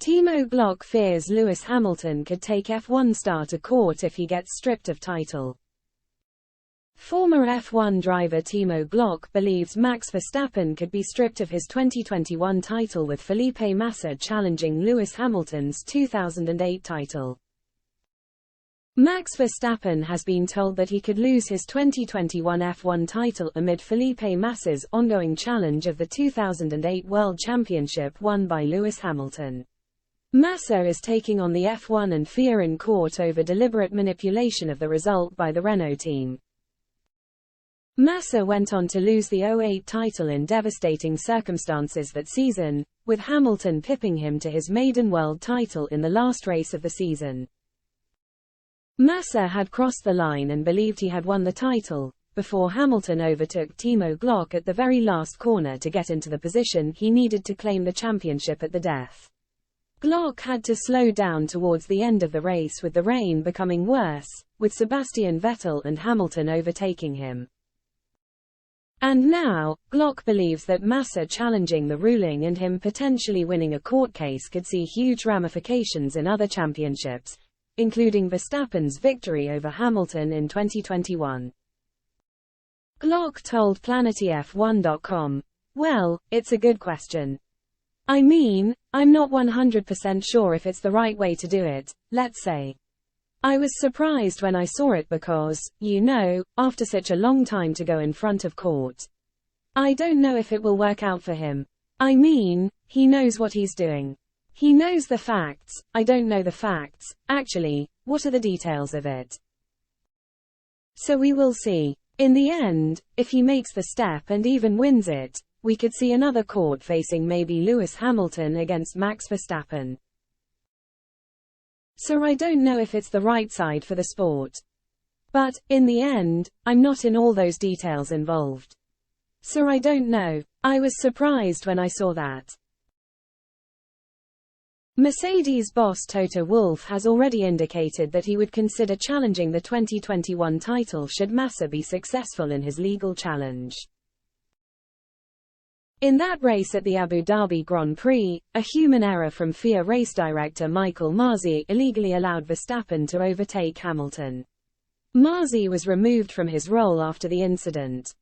Timo Glock fears Lewis Hamilton could take F1 star to court if he gets stripped of title. Former F1 driver Timo Glock believes Max Verstappen could be stripped of his 2021 title, with Felipe Massa challenging Lewis Hamilton's 2008 title. Max Verstappen has been told that he could lose his 2021 F1 title amid Felipe Massa's ongoing challenge of the 2008 World Championship won by Lewis Hamilton. Massa is taking on the F1 and FIA in court over deliberate manipulation of the result by the Renault team. Massa went on to lose the 2008 title in devastating circumstances that season, with Hamilton pipping him to his maiden world title in the last race of the season. Massa had crossed the line and believed he had won the title, before Hamilton overtook Timo Glock at the very last corner to get into the position he needed to claim the championship at the death. Glock had to slow down towards the end of the race, with the rain becoming worse, with Sebastian Vettel and Hamilton overtaking him. And now, Glock believes that Massa challenging the ruling and him potentially winning a court case could see huge ramifications in other championships, including Verstappen's victory over Hamilton in 2021. Glock told PlanetiF1.com, "Well, it's a good question. I mean, I'm not 100% sure if it's the right way to do it, let's say. I was surprised when I saw it because, after such a long time to go in front of court. I don't know if it will work out for him. I mean, he knows what he's doing. He knows the facts. I don't know the facts, actually. What are the details of it? So we will see. In the end, if he makes the step and even wins it, we could see another court facing maybe Lewis Hamilton against Max Verstappen. So I don't know if it's the right side for the sport. But, in the end, I'm not in all those details involved. So I don't know. I was surprised when I saw that." Mercedes boss Toto Wolff has already indicated that he would consider challenging the 2021 title should Massa be successful in his legal challenge. In that race at the Abu Dhabi Grand Prix, a human error from FIA race director Michael Masi illegally allowed Verstappen to overtake Hamilton. Masi was removed from his role after the incident.